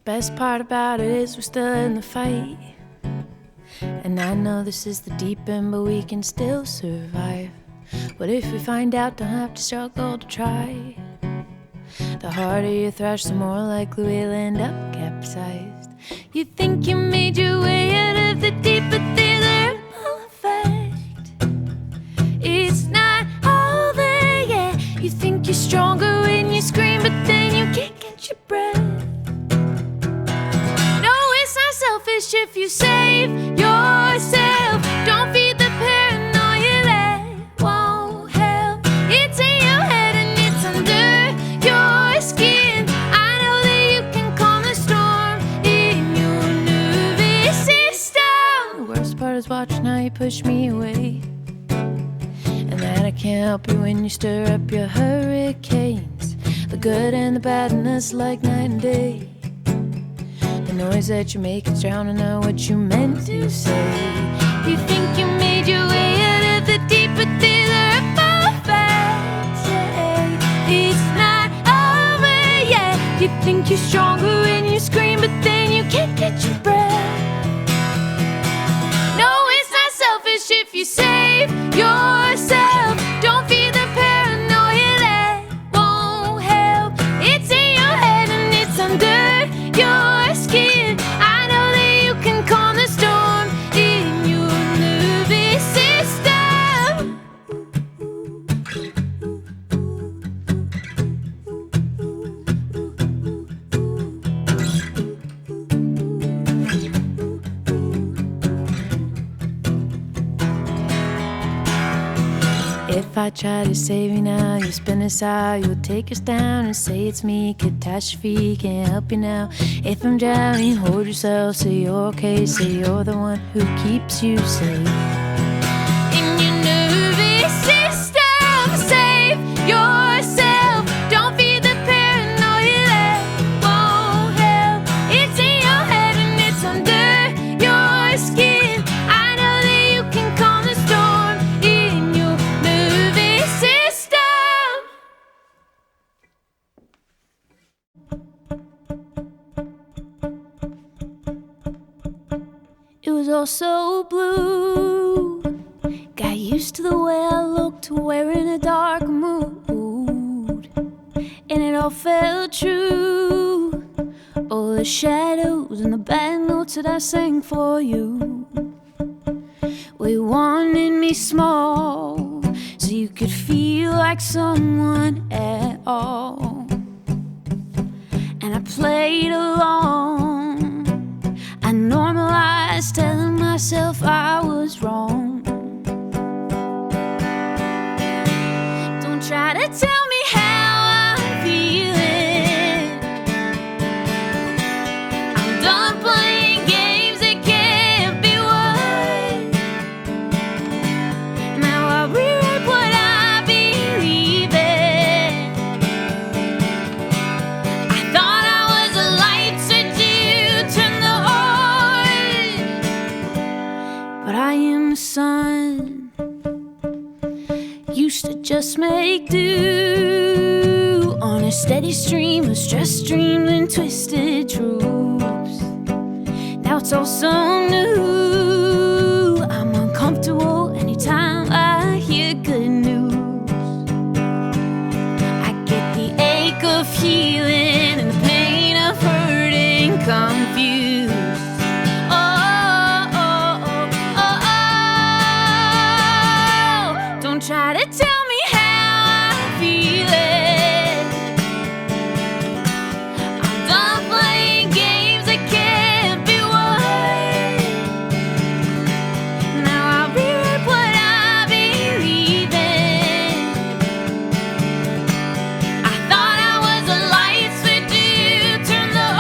The best part about it is we're still in the fight. And I know this is the deep end, but we can still survive. What if we find out, don't have to struggle to try? The harder you thrash, the more likely we'll end up capsized. You think you made your way out of the deep, but there's a ripple effect. It's not all there yet. You think you're stronger when you scream, but then you can't catch your breath. No, it's not selfish if you save yourself. Don't feed the paranoia that won't help. It's in your head and it's under your skin. I know that you can calm the storm in your nervous system. The worst part is watching how you push me away, and that I can't help you when you stir up your hurricanes. The good and the bad, and it's like night and day. The noise that you make is drowning out what you meant to say. You think you made your way out of the deep, but there's a ripple effect. It's not over yet. You think you're stronger when you scream, but then you can't catch your breath. No, it's not selfish if you save yourself. Don't feed the paranoia that won't help. It's in your head and it's under your skin. I know that you can calm the storm in your nervous system. If I try to save you now, you spin us out, you'll take us down and say it's me, catastrophe, can't help you now. If I'm drowning, hold yourself, say you're okay, say you're the one who keeps you safe. In your nervous system, save yourself. Don't feed the paranoia that won't help. It's in your head and it's under your skin. I know that you can calm the storm in your nervous system. It was all so blue. Got used to the way I looked, wearing a dark mood, and it all felt true. All the shadows and the bad notes that I sang for you. We wanted me small, so you could feel like someone at all. And I played along. I normalized telling myself I was wrong. Don't try to tell me how I'm feeling. I'm done playing games that can't be won. Now I rewrite what I believe in. I thought I was a light switch you turned on, but I am the sun. Used to just make do on a steady stream of stress dreams and twisted truths. Now it's all so new. I'm uncomfortable anytime I hear good news. I get the ache of healing and the pain of hurting confused. Don't try to tell me how I'm feeling. I'm done playing games that can't be won. Now I rewrite what I believe in. I thought I was a light switch you turned on.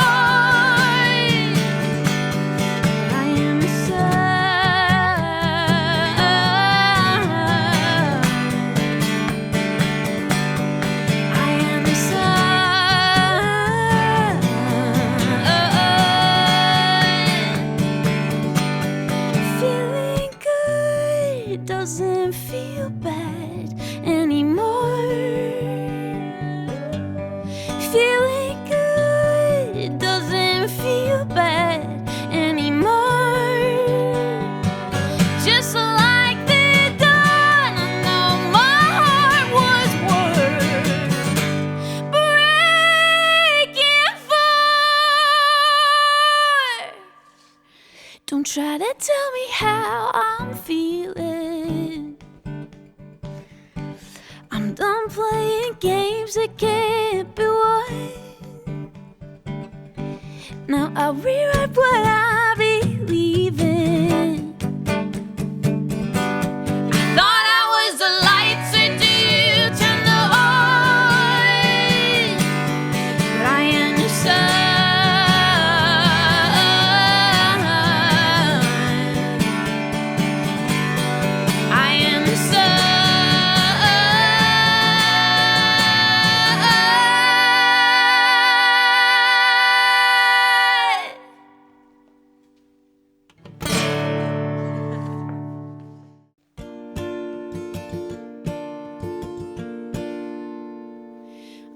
I am the sun. I am the sun. Feeling good doesn't feel bad anymore. Feeling good doesn't dreams that can't be won. Now I'll rewrite what I believe in. I thought I was the lights until you turned the on. But I am the sun. I am the sun.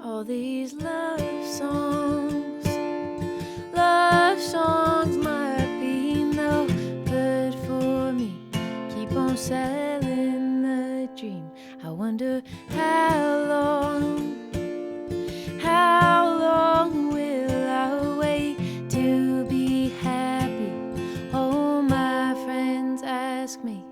All these love songs might be no good for me. Keep on selling the dream. I wonder how long will I wait to be happy? All my friends ask me,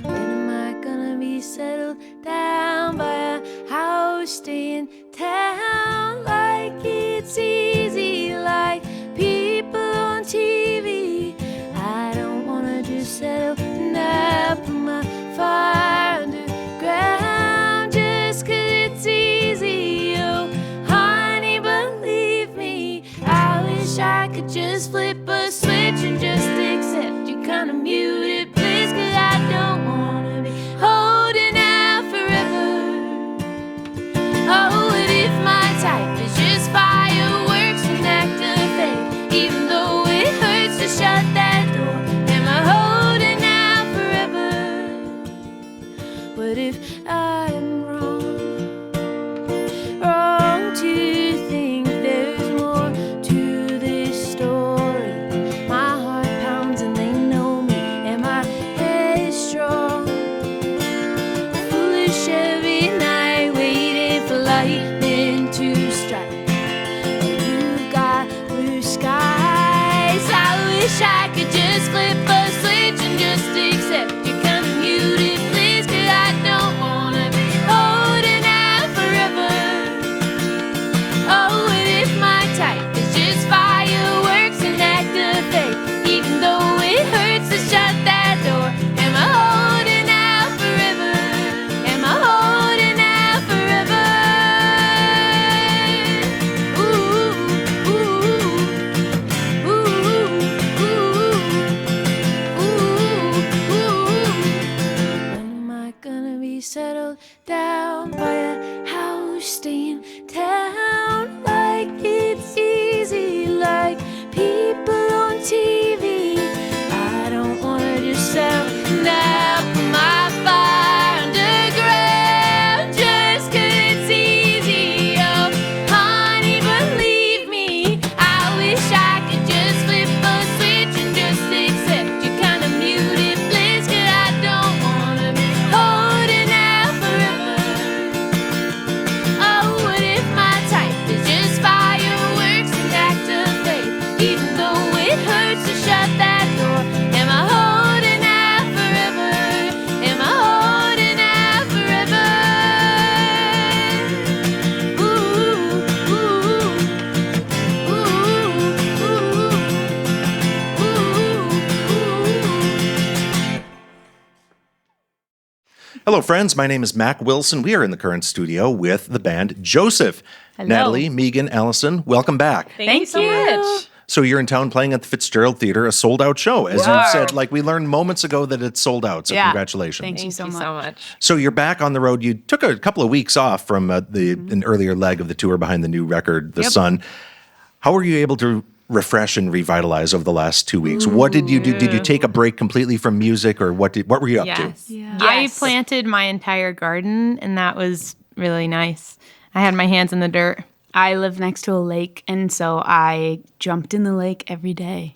when am I gonna be settled down by a house, stay in town? Like it's easy, like people on TV. I don't wanna just settle down, put my fire underground just 'cause it's easy. Oh, honey, believe me, I wish I could just flip a switch and just accept your kind of muted bliss, 'cause I don't wanna be holding out forever. Oh, what if my type is just fireworks and activate? Even though it hurts to shut that door, am I holding out forever? What if I'm wrong to think there's more to this story? My heart pounds and they know me, and my head is strong. Foolish every night, waiting for lightning to strike. But you've got blue skies. I wish I could just flip a switch and just accept your kind of muted bliss, 'cause I don't wanna be holding out forever. Oh, what if my type is just fireworks and activate? Even though it hurts to shut that door, am I holding out forever? Am I holding out forever? Ooh, ooh, ooh, ooh, ooh. When am I gonna be settled down by a house, stay in town? Like it's easy, like people on TV. I don't wanna just settle down, put my fire underground just 'cause it's easy. Oh, honey, believe me, I wish I could just flip a switch and just accept your kind of muted bliss, 'cause I don't wanna be holding out forever. Oh, what if my type is just fireworks and activate? Even though it hurts to shut that door, am I holding out forever? Am I holding out forever? Ooh, ooh, ooh, ooh, ooh. Hello, friends. My name is Mac Wilson. We are in the current studio with the band Joseph. Hello. Natalie, Meegan, Allison, welcome back. Thank you so much. So you're in town playing at the Fitzgerald Theater, a sold-out show. As you said, like we learned moments ago that it's sold out, so congratulations. Thank you so much. So you're back on the road. You took a couple of weeks off from an earlier leg of the tour behind the new record, The Sun. How were you able to refresh and revitalize over the last 2 weeks? What did you do? Did you take a break completely from music, or what were you up to? I planted my entire garden, and that was really nice. I had my hands in the dirt. I live next to a lake, and so I jumped in the lake every day.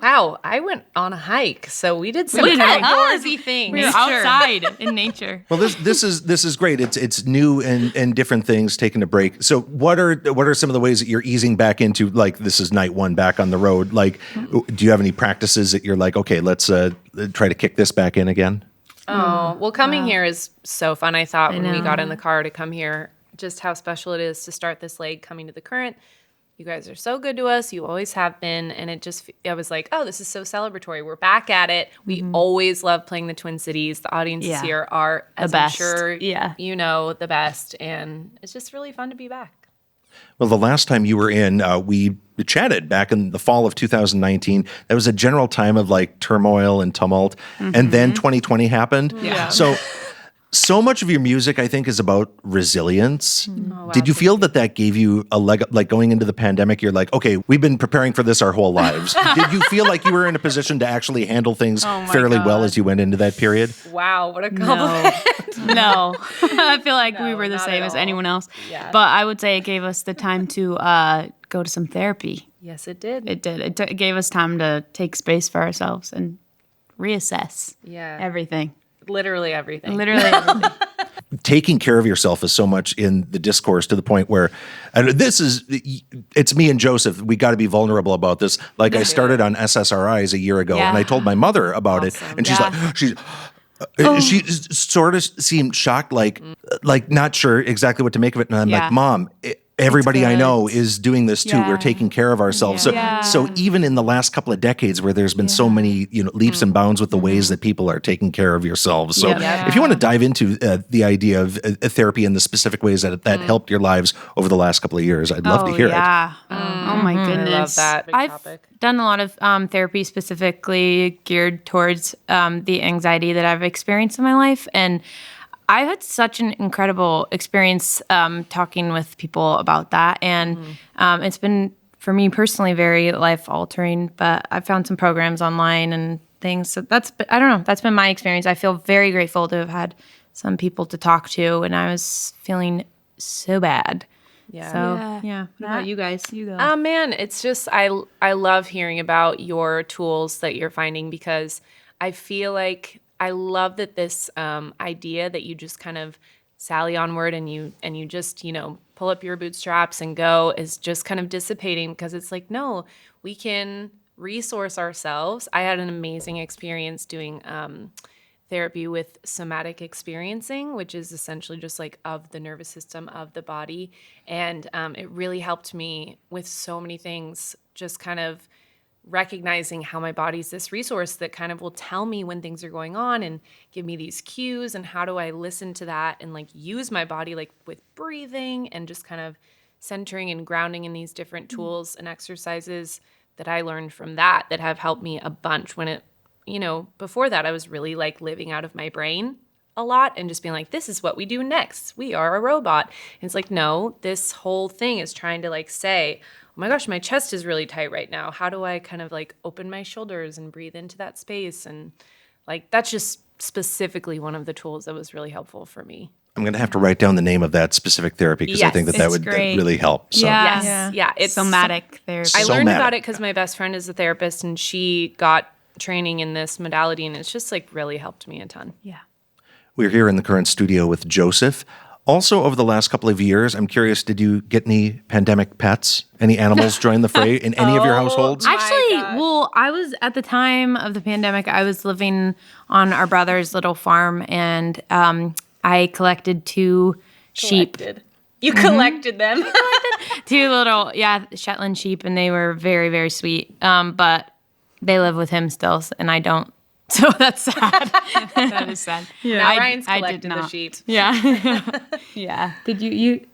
Wow, I went on a hike, so we did some Look at outdoorsy things. We were outside in nature. Well, this is great. It's new and different things, taking a break. So what are some of the ways that you're easing back into, like, this is night one back on the road? Like, do you have any practices that you're like, okay, let's try to kick this back in again? Oh, well, coming here is so fun. I thought when we got in the car to come here just how special it is to start this leg coming to the current. You guys are so good to us. You always have been. And I was like, oh, this is so celebratory. We're back at it. We always love playing the Twin Cities. The audiences here are, as I'm sure you know, the best. And it's just really fun to be back. Well, the last time you were in, we chatted back in the fall of 2019. That was a general time of like turmoil and tumult. And then 2020 happened. Yeah. So much of your music, I think, is about resilience. Wow. Did you feel that gave you a leg up, like going into the pandemic? You're like, okay, we've been preparing for this our whole lives. Did you feel like you were in a position to actually handle things fairly well as you went into that period? Wow, what a compliment. No. I feel like we were the same as anyone else. Yeah. But I would say it gave us the time to go to some therapy. Yes, it did. It did. It gave us time to take space for ourselves and reassess everything. Literally everything. Taking care of yourself is so much in the discourse to the point where, and it's me and Joseph. We got to be vulnerable about this. Like I started on SSRIs a year ago, and I told my mother about it, and she's like, she sort of seemed shocked, like not sure exactly what to make of it. And I'm like, Mom, everybody I know is doing this too. We're taking care of ourselves. So even in the last couple of decades where there's been so many, leaps and bounds with the ways that people are taking care of yourselves. So if you want to dive into the idea of therapy and the specific ways that helped your lives over the last couple of years, I'd love to hear it. Oh my goodness. I love that. I've done a lot of therapy specifically geared towards the anxiety that I've experienced in my life. And I've had such an incredible experience talking with people about that. And it's been, for me personally, very life-altering. But I've found some programs online and things. So that's been my experience. I feel very grateful to have had some people to talk to. And I was feeling so bad. Yeah. So, What about you guys? Man, it's just, I love hearing about your tools that you're finding because I feel like I love that this idea that you just kind of sally onward and you just, pull up your bootstraps and go is just kind of dissipating because it's like, no, we can resource ourselves. I had an amazing experience doing therapy with somatic experiencing, which is essentially just like of the nervous system of the body. And it really helped me with so many things, just kind of recognizing how my body's this resource that kind of will tell me when things are going on and give me these cues and how do I listen to that and like use my body like with breathing and just kind of centering and grounding in these different tools and exercises that I learned from that have helped me a bunch when it, before that I was really like living out of my brain a lot and just being like, this is what we do next. We are a robot. And it's like, no, this whole thing is trying to like say, oh my gosh, my chest is really tight right now. How do I kind of like open my shoulders and breathe into that space? And like, that's just specifically one of the tools that was really helpful for me. I'm going to have to write down the name of that specific therapy because I think that would really help. So. Yeah. It's somatic therapy. I learned about it because my best friend is a therapist and she got training in this modality and it's just like really helped me a ton. Yeah. We're here in the current studio with Joseph. Also, over the last couple of years, I'm curious, did you get any pandemic pets? Any animals join the fray in any of your households? Actually, I was, at the time of the pandemic, I was living on our brother's little farm, and I collected 2 sheep. You collected them? 2 little, Shetland sheep, and they were very, very sweet. But they live with him still, and I don't. So that's sad. That is sad. Yeah, now Ryan's collected the sheep. Yeah. Yeah. Did you?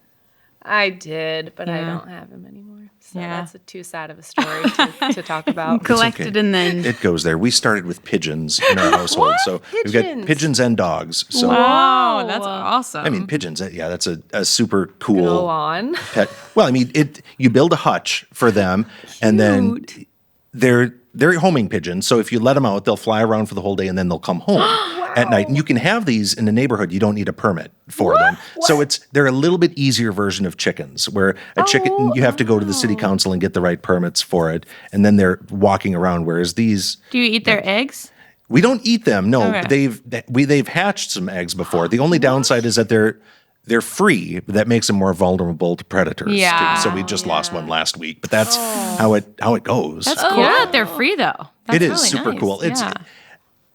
I did, but I don't have him anymore. So that's too sad of a story to talk about. Collected and then it goes there. We started with pigeons in our household, so we've got pigeons and dogs. So wow, that's awesome. I mean, pigeons. Yeah, that's a super cool Go on. pet. Well, I mean, you build a hutch for them, and then they're homing pigeons. So if you let them out, they'll fly around for the whole day, and then they'll come home at night. And you can have these in the neighborhood. You don't need a permit for them. So they're a little bit easier version of chickens, where a chicken you have to go to the city council and get the right permits for it, and then they're walking around. Whereas these, do you eat their eggs? We don't eat them. No, Okay. they've hatched some eggs before. The only downside is that they're free. That makes them more vulnerable to predators. Yeah. Too. So we just lost one last week, but that's how it goes. That's cool that they're free though. That's it is really super nice. cool.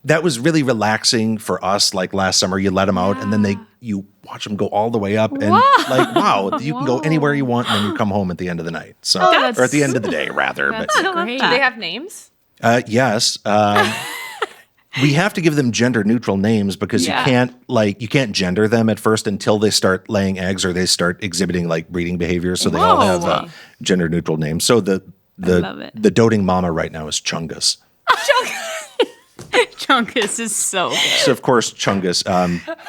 That was really relaxing for us. Like last summer, you let them out, and then they you watch them go all the way up, and like, wow, you can go anywhere you want, and then you come home at the end of the night. So, or at the end of the day, rather. But Great. Do they have names? yes. We have to give them gender neutral names because you can't gender them at first until they start laying eggs or they start exhibiting like breeding behavior. So they all have gender neutral names. So the doting mama right now is Chungus. Chungus is so good. So of course Chungus.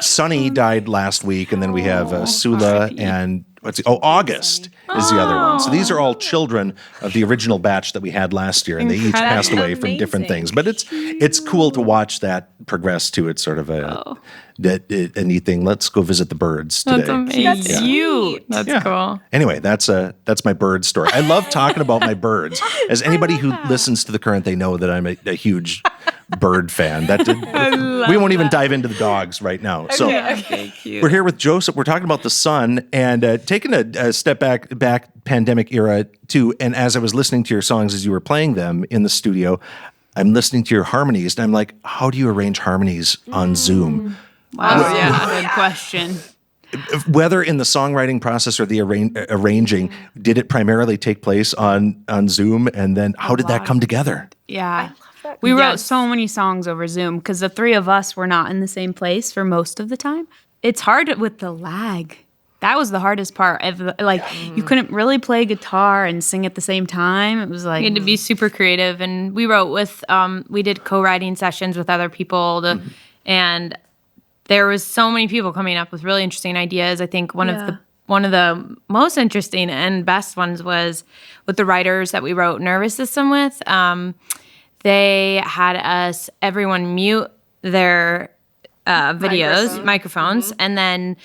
Sunny died last week, and then we have Sula and August is the other one. So these are all children of the original batch that we had last year, and they each passed away from different things. But it's cool to watch that progress to it's sort of a neat thing. Let's go visit the birds today. That's amazing. That's cute. That's cool. Anyway, that's my bird story. I love talking about my birds. As anybody who listens to The Current, they know that I'm a huge bird fan. We won't even dive into the dogs right now. Okay, cute. We're here with Joseph. We're talking about the sun and taking a step back pandemic era too. And as I was listening to your songs as you were playing them in the studio, I'm listening to your harmonies, and I'm like, how do you arrange harmonies on Zoom? Wow, good question. Whether in the songwriting process or the arranging, did it primarily take place on Zoom? And then how did that come together? Yeah. We wrote so many songs over Zoom because the three of us were not in the same place for most of the time. It's hard with the lag. That was the hardest part. You couldn't really play guitar and sing at the same time. It was like... You had to be super creative. And we wrote with, we did co-writing sessions with other people. And there was so many people coming up with really interesting ideas. I think one of the most interesting and best ones was with the writers that we wrote Nervous System with. They had everyone mute their microphones, and then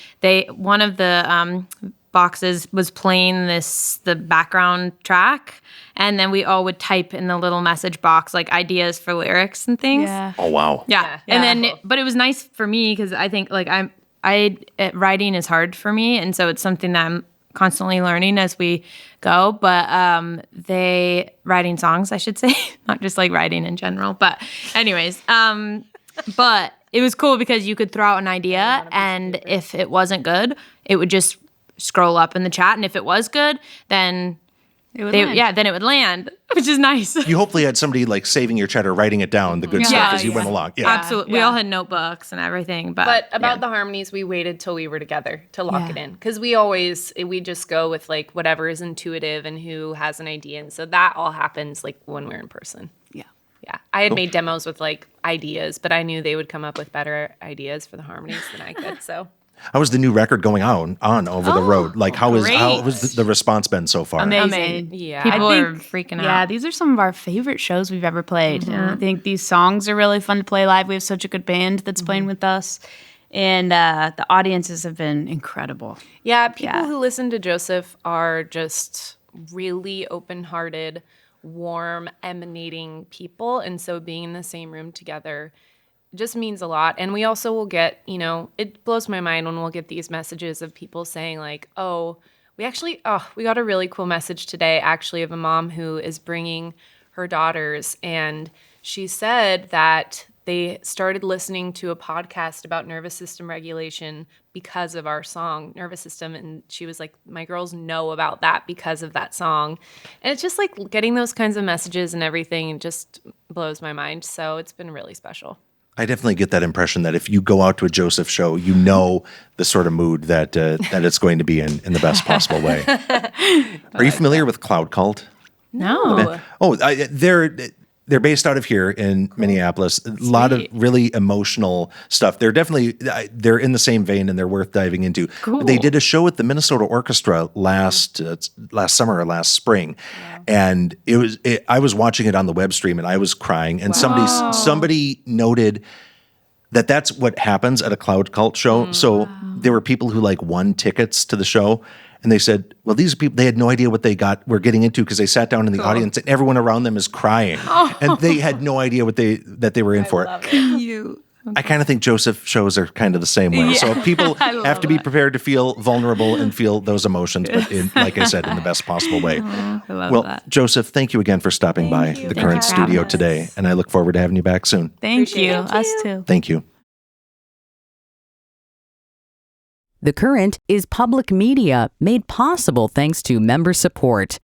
one of the boxes was playing the background track, and then we all would type in the little message box like ideas for lyrics and things. Yeah. Oh wow. Yeah. And then but it was nice for me because I think like writing is hard for me, and so it's something that I'm constantly learning as we go. But writing songs, I should say, not just like writing in general. But anyways, but it was cool because you could throw out an idea, and if it wasn't good, it would just scroll up in the chat, and if it was good, then it would land, which is nice. You hopefully had somebody like saving your chat or writing it down, the good stuff as you went along. Yeah, absolutely. We all had notebooks and everything. But about the harmonies, we waited till we were together to lock it in, because we just go with like whatever is intuitive and who has an idea, and so that all happens like when we're in person. Yeah, I had made demos with like ideas, but I knew they would come up with better ideas for the harmonies than I could. So, how was the new record going on over the road? Like, how was the response been so far? Amazing. Yeah, people are freaking out. Yeah, these are some of our favorite shows we've ever played. And I think these songs are really fun to play live. We have such a good band that's playing with us. And the audiences have been incredible. Yeah, people who listen to Joseph are just really open-hearted, warm, emanating people. And so being in the same room together just means a lot. And we also will get, it blows my mind when we'll get these messages of people saying like, we got a really cool message today actually of a mom who is bringing her daughters, and she said that they started listening to a podcast about nervous system regulation because of our song, Nervous System. And she was like, my girls know about that because of that song. And it's just like getting those kinds of messages and everything just blows my mind. So it's been really special. I definitely get that impression that if you go out to a Joseph show, you know the sort of mood that it's going to be in the best possible way. Are you familiar with Cloud Cult? No. They're based out of here in Minneapolis. A lot of really emotional stuff. They're in the same vein, and they're worth diving into. Cool. They did a show at the Minnesota Orchestra last summer or last spring, and I was watching it on the web stream, and I was crying. And somebody noted that that's what happens at a Cloud Cult show. So there were people who won tickets to the show. And they said, well, these people, they had no idea what were getting into because they sat down in the audience and everyone around them is crying. And they had no idea that they were in for. I kind of think Joseph shows are kind of the same way. So people have to be prepared to feel vulnerable and feel those emotions, but like I said, in the best possible way. I love that. Joseph, thank you again for stopping by the Current studio today. And I look forward to having you back soon. Thank you. Us too. Thank you. The Current is public media made possible thanks to member support.